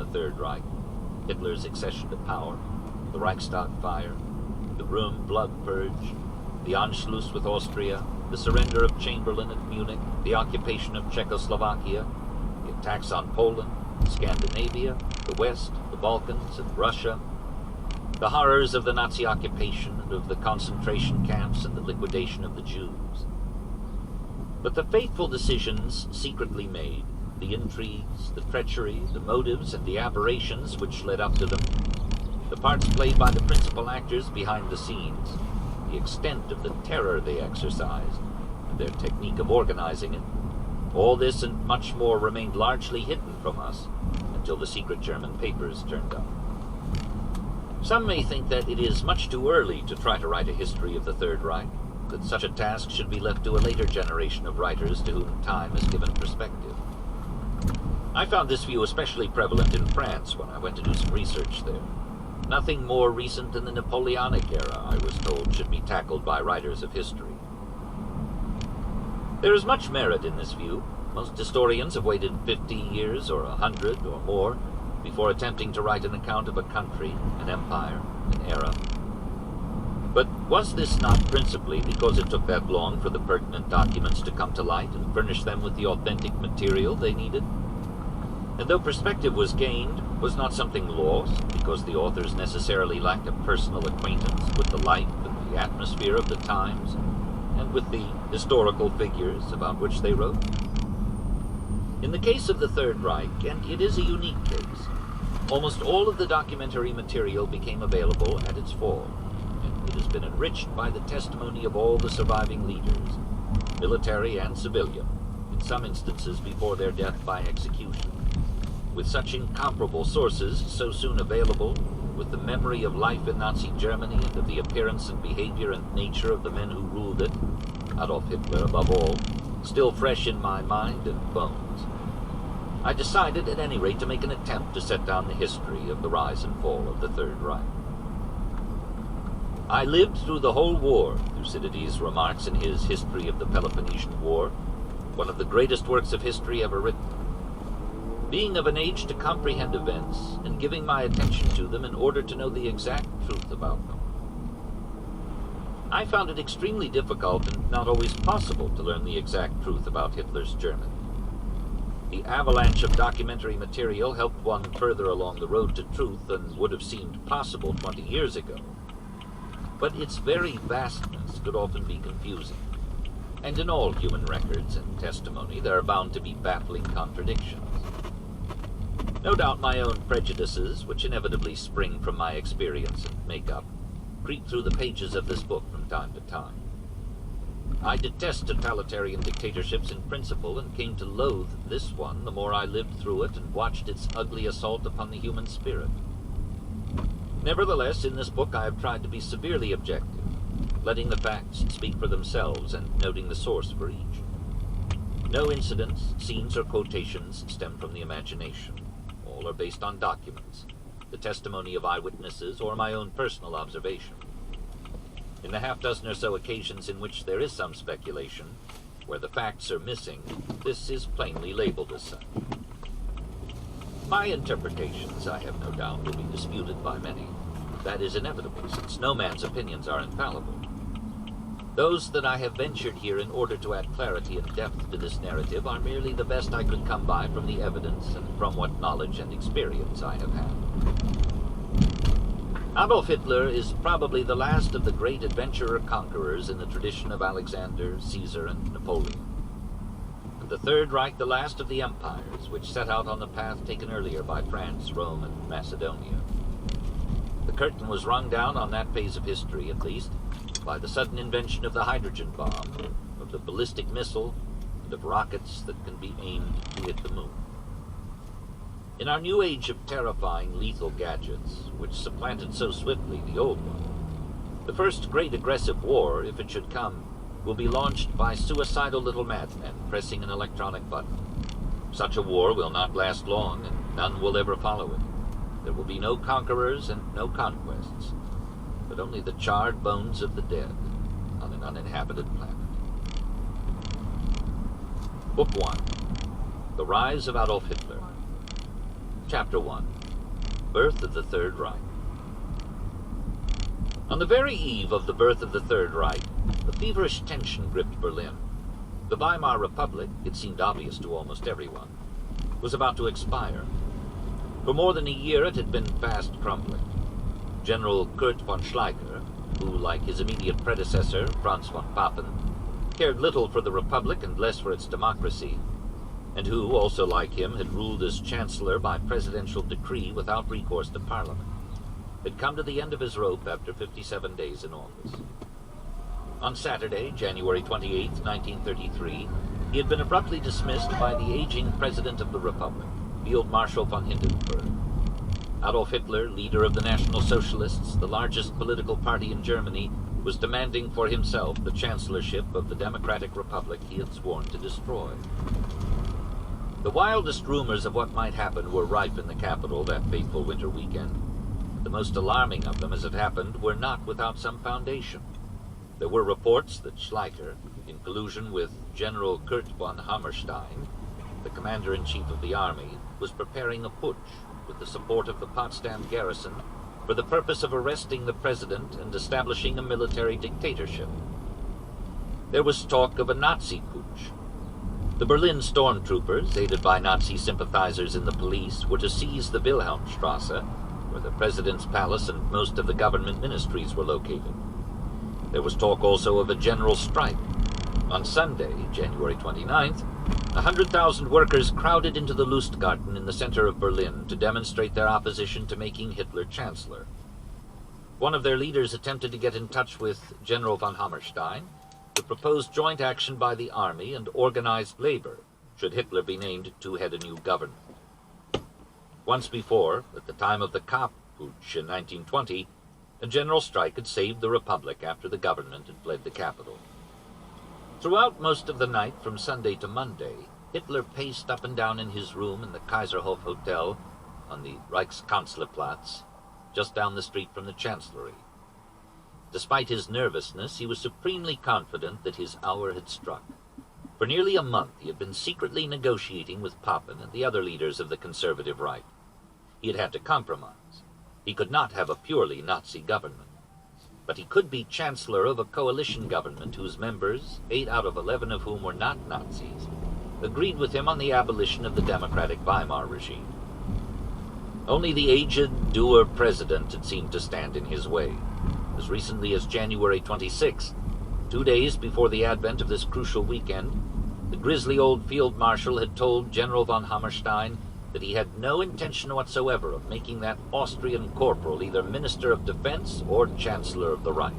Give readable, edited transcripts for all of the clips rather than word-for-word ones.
the Third Reich, Hitler's accession to power, the Reichstag fire, the Röhm blood purge, the Anschluss with Austria, the surrender of Chamberlain at Munich, the occupation of Czechoslovakia, the attacks on Poland, Scandinavia, the West, the Balkans, and Russia, the horrors of the Nazi occupation and of the concentration camps and the liquidation of the Jews. But the fateful decisions secretly made, the intrigues, the treachery, the motives, and the aberrations which led up to them, the parts played by the principal actors behind the scenes, the extent of the terror they exercised, and their technique of organizing it, all this and much more remained largely hidden from us until the secret German papers turned up. Some may think that it is much too early to try to write a history of the Third Reich, that such a task should be left to a later generation of writers to whom time has given perspective. I found this view especially prevalent in France when I went to do some research there. Nothing more recent than the Napoleonic era, I was told, should be tackled by writers of history. There is much merit in this view. Most historians have waited 50 years or 100 or more before attempting to write an account of a country, an empire, an era. But was this not principally because it took that long for the pertinent documents to come to light and furnish them with the authentic material they needed? And though perspective was gained, was not something lost because the authors necessarily lacked a personal acquaintance with the life and the atmosphere of the times, and with the historical figures about which they wrote? In the case of the Third Reich, and it is a unique case, almost all of the documentary material became available at its fall, and it has been enriched by the testimony of all the surviving leaders, military and civilian, in some instances before their death by execution. With such incomparable sources so soon available, with the memory of life in Nazi Germany and of the appearance and behavior and nature of the men who ruled it, Adolf Hitler above all, still fresh in my mind and bones, I decided at any rate to make an attempt to set down the history of the rise and fall of the Third Reich. I lived through the whole war, Thucydides remarks in his History of the Peloponnesian War, one of the greatest works of history ever written. Being of an age to comprehend events, and giving my attention to them in order to know the exact truth about them. I found it extremely difficult and not always possible to learn the exact truth about Hitler's Germany. The avalanche of documentary material helped one further along the road to truth than would have seemed possible 20 years ago. But its very vastness could often be confusing. And in all human records and testimony, there are bound to be baffling contradictions. No doubt my own prejudices, which inevitably spring from my experience and makeup, creep through the pages of this book from time to time. I detest totalitarian dictatorships in principle and came to loathe this one the more I lived through it and watched its ugly assault upon the human spirit. Nevertheless, in this book I have tried to be severely objective, letting the facts speak for themselves and noting the source for each. No incidents, scenes, or quotations stem from the imagination. All are based on documents, the testimony of eyewitnesses, or my own personal observation. In the half-dozen or so occasions in which there is some speculation, where the facts are missing, this is plainly labeled as such. My interpretations, I have no doubt, will be disputed by many. That is inevitable, since no man's opinions are infallible. Those that I have ventured here in order to add clarity and depth to this narrative are merely the best I could come by from the evidence and from what knowledge and experience I have had. Adolf Hitler is probably the last of the great adventurer-conquerors in the tradition of Alexander, Caesar, and Napoleon. And the Third Reich the last of the empires which set out on the path taken earlier by France, Rome, and Macedonia. The curtain was rung down on that phase of history, at least, by the sudden invention of the hydrogen bomb, of the ballistic missile, and of rockets that can be aimed to hit the moon. In our new age of terrifying, lethal gadgets, which supplanted so swiftly the old one, the first great aggressive war, if it should come, will be launched by suicidal little madmen pressing an electronic button. Such a war will not last long, and none will ever follow it. There will be no conquerors and no conquests, but only the charred bones of the dead on an uninhabited planet. Book 1. The Rise of Adolf Hitler. Chapter 1. Birth of the Third Reich. On the very eve of the birth of the Third Reich, a feverish tension gripped Berlin. The Weimar Republic, it seemed obvious to almost everyone, was about to expire. For more than a year it had been fast crumbling. General Kurt von Schleicher, who, like his immediate predecessor, Franz von Papen, cared little for the Republic and less for its democracy, and who, also like him, had ruled as Chancellor by presidential decree without recourse to Parliament, had come to the end of his rope after 57 days in office. On Saturday, January 28, 1933, he had been abruptly dismissed by the aging President of the Republic, Field Marshal von Hindenburg. Adolf Hitler, leader of the National Socialists, the largest political party in Germany, was demanding for himself the chancellorship of the Democratic Republic he had sworn to destroy. The wildest rumors of what might happen were rife in the capital that fateful winter weekend. The most alarming of them, as it happened, were not without some foundation. There were reports that Schleicher, in collusion with General Kurt von Hammerstein, the commander-in-chief of the army, was preparing a putsch with the support of the Potsdam garrison for the purpose of arresting the president and establishing a military dictatorship. There was talk of a Nazi putsch. The Berlin stormtroopers, aided by Nazi sympathizers in the police, were to seize the Wilhelmstrasse, where the president's palace and most of the government ministries were located. There was talk also of a general strike. On Sunday, January 29th, 100,000 workers crowded into the Lustgarten in the center of Berlin to demonstrate their opposition to making Hitler chancellor. One of their leaders attempted to get in touch with General von Hammerstein to propose joint action by the army and organized labor, should Hitler be named to head a new government. Once before, at the time of the Kapp putsch in 1920, a general strike had saved the Republic after the government had fled the capital. Throughout most of the night, from Sunday to Monday, Hitler paced up and down in his room in the Kaiserhof Hotel on the Reichskanzlerplatz, just down the street from the Chancellery. Despite his nervousness, he was supremely confident that his hour had struck. For nearly a month he had been secretly negotiating with Papen and the other leaders of the conservative right. He had had to compromise. He could not have a purely Nazi government. But he could be chancellor of a coalition government whose members, 8 out of 11 of whom were not Nazis, agreed with him on the abolition of the democratic Weimar regime. Only the aged, dour president had seemed to stand in his way. As recently as January 26, 2 days before the advent of this crucial weekend, the grisly old field marshal had told General von Hammerstein that he had no intention whatsoever of making that Austrian corporal either Minister of Defense or Chancellor of the Reich.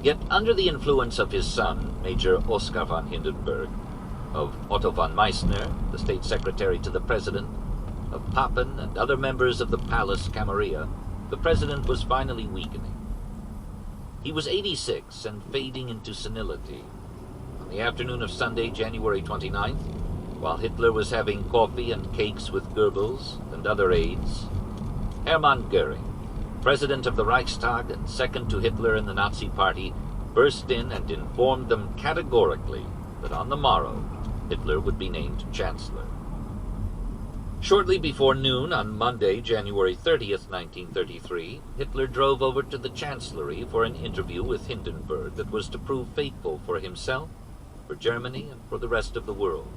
Yet under the influence of his son, Major Oskar von Hindenburg, of Otto von Meissner, the State Secretary to the President, of Papen and other members of the Palace Camarilla, the President was finally weakening. He was 86 and fading into senility. On the afternoon of Sunday, January 29th, while Hitler was having coffee and cakes with Goebbels and other aides, Hermann Göring, president of the Reichstag and second to Hitler in the Nazi Party, burst in and informed them categorically that on the morrow Hitler would be named chancellor. Shortly before noon on Monday, January 30th, 1933, Hitler drove over to the Chancellery for an interview with Hindenburg that was to prove faithful for himself, for Germany, and for the rest of the world.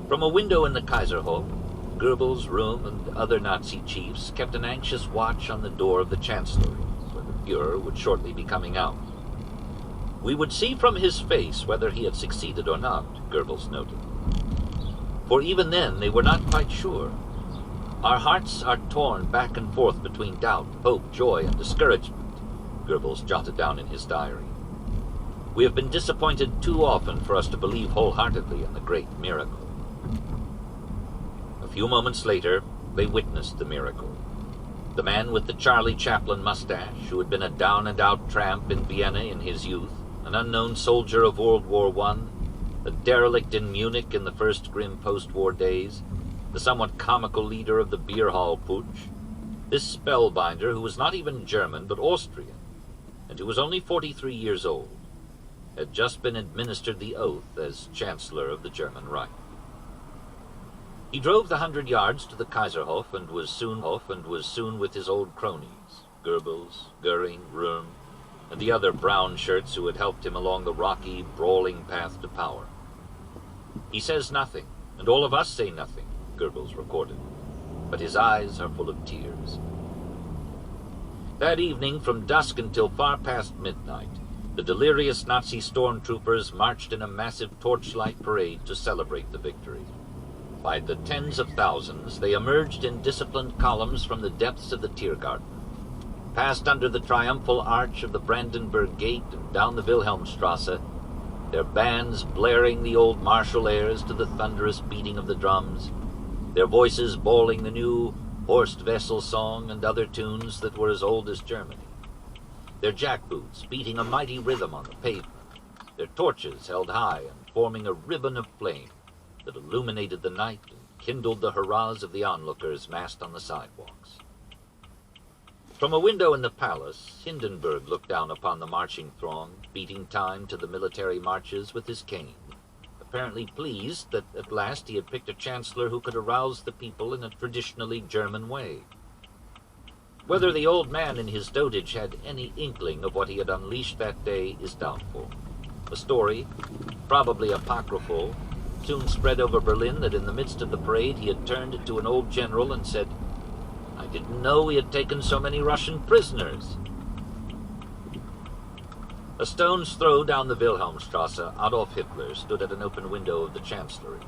From a window in the Kaiserhof, Goebbels' room and other Nazi chiefs kept an anxious watch on the door of the Chancellery, where the Führer would shortly be coming out. We would see from his face whether he had succeeded or not, Goebbels noted. For even then they were not quite sure. Our hearts are torn back and forth between doubt, hope, joy, and discouragement, Goebbels jotted down in his diary. We have been disappointed too often for us to believe wholeheartedly in the great miracle. A few moments later, they witnessed the miracle. The man with the Charlie Chaplin mustache, who had been a down-and-out tramp in Vienna in his youth, an unknown soldier of World War I, a derelict in Munich in the first grim post-war days, the somewhat comical leader of the beer hall putsch, this spellbinder who was not even German but Austrian, and who was only 43 years old, had just been administered the oath as Chancellor of the German Reich. He drove the 100 yards to the Kaiserhof and was soon with his old cronies, Goebbels, Goering, Röhm, and the other brown shirts who had helped him along the rocky, brawling path to power. He says nothing, and all of us say nothing, Goebbels recorded, but his eyes are full of tears. That evening, from dusk until far past midnight, the delirious Nazi stormtroopers marched in a massive torchlight parade to celebrate the victory. By the tens of thousands, they emerged in disciplined columns from the depths of the Tiergarten, passed under the triumphal arch of the Brandenburg Gate and down the Wilhelmstrasse, their bands blaring the old martial airs to the thunderous beating of the drums, their voices bawling the new Horst Wessel song and other tunes that were as old as Germany, their jackboots beating a mighty rhythm on the pavement, their torches held high and forming a ribbon of flame that illuminated the night and kindled the hurrahs of the onlookers massed on the sidewalks. From a window in the palace, Hindenburg looked down upon the marching throng, beating time to the military marches with his cane, apparently pleased that at last he had picked a chancellor who could arouse the people in a traditionally German way. Whether the old man in his dotage had any inkling of what he had unleashed that day is doubtful. A story, probably apocryphal, soon spread over Berlin that in the midst of the parade he had turned to an old general and said, "I didn't know we had taken so many Russian prisoners." A stone's throw down the Wilhelmstrasse, Adolf Hitler stood at an open window of the chancellery,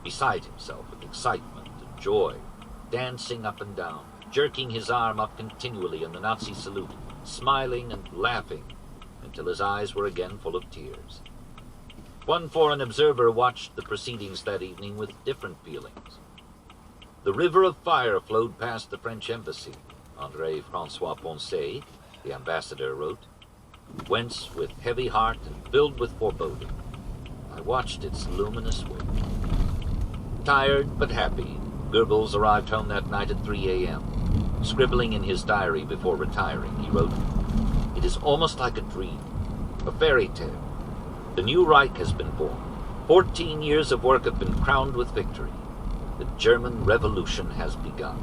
beside himself with excitement and joy, dancing up and down, jerking his arm up continually in the Nazi salute, smiling and laughing until his eyes were again full of tears. One foreign observer watched the proceedings that evening with different feelings. The river of fire flowed past the French embassy, André-François Poncet, the ambassador, wrote, whence, with heavy heart and filled with foreboding, I watched its luminous way. Tired but happy, Goebbels arrived home that night at 3 a.m. Scribbling in his diary before retiring, he wrote, "It is almost like a dream, a fairy tale. The new Reich has been born. 14 years of work have been crowned with victory. The German Revolution has begun."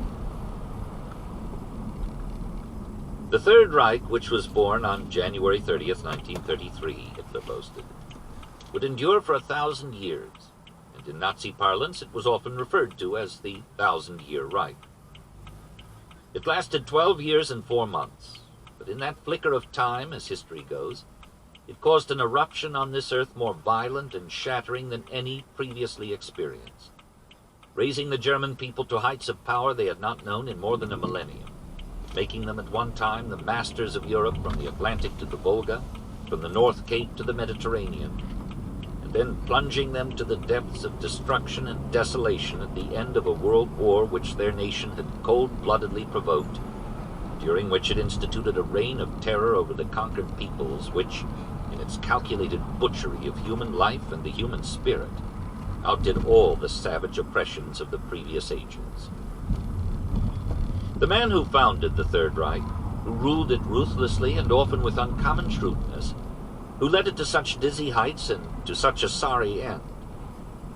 The Third Reich, which was born on January 30th, 1933, Hitler boasted, would endure for 1,000 years, and in Nazi parlance it was often referred to as the 1,000-Year Reich. It lasted 12 years and 4 months, but in that flicker of time, as history goes, it caused an eruption on this earth more violent and shattering than any previously experienced, raising the German people to heights of power they had not known in more than a millennium, making them at one time the masters of Europe from the Atlantic to the Volga, from the North Cape to the Mediterranean, and then plunging them to the depths of destruction and desolation at the end of a world war which their nation had cold-bloodedly provoked, during which it instituted a reign of terror over the conquered peoples which, in its calculated butchery of human life and the human spirit, outdid all the savage oppressions of the previous ages. The man who founded the Third Reich, who ruled it ruthlessly and often with uncommon shrewdness, who led it to such dizzy heights and to such a sorry end,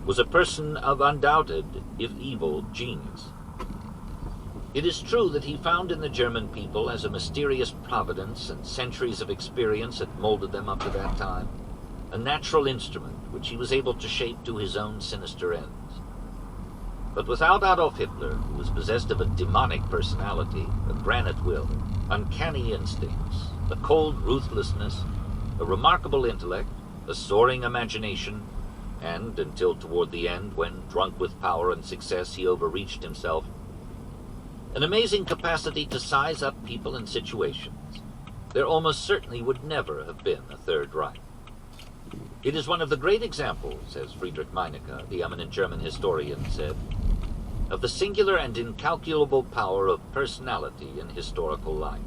was a person of undoubted, if evil, genius. It is true that he found in the German people, as a mysterious providence and centuries of experience had molded them up to that time, a natural instrument which he was able to shape to his own sinister ends. But without Adolf Hitler, who was possessed of a demonic personality, a granite will, uncanny instincts, a cold ruthlessness, a remarkable intellect, a soaring imagination, and, until toward the end, when drunk with power and success he overreached himself, an amazing capacity to size up people and situations, there almost certainly would never have been a Third Reich. It is one of the great examples, as Friedrich Meinecke, the eminent German historian, said, of the singular and incalculable power of personality in historical life.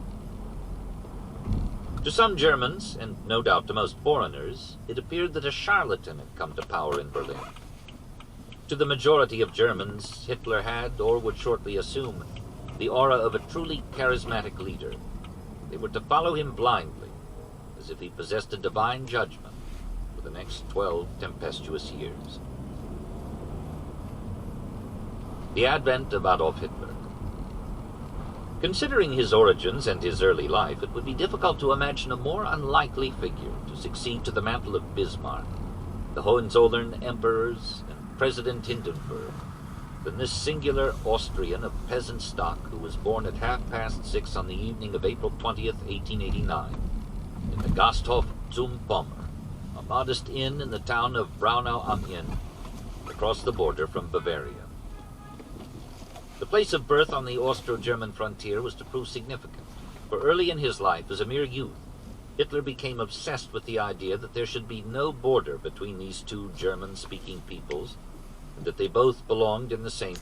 To some Germans, and no doubt to most foreigners, it appeared that a charlatan had come to power in Berlin. To the majority of Germans, Hitler had, or would shortly assume, the aura of a truly charismatic leader. They were to follow him blindly, as if he possessed a divine judgment for the next 12 tempestuous years. the advent of Adolf Hitler. Considering his origins and his early life, it would be difficult to imagine a more unlikely figure to succeed to the mantle of Bismarck, the Hohenzollern emperors, and President Hindenburg than this singular Austrian of peasant stock who was born at 6:30 on the evening of April 20th, 1889, in the Gasthof zum Pommer, a modest inn in the town of Braunau am Inn, across the border from Bavaria. The place of birth on the Austro-German frontier was to prove significant, for early in his life, as a mere youth, Hitler became obsessed with the idea that there should be no border between these two German-speaking peoples, and that they both belonged in the same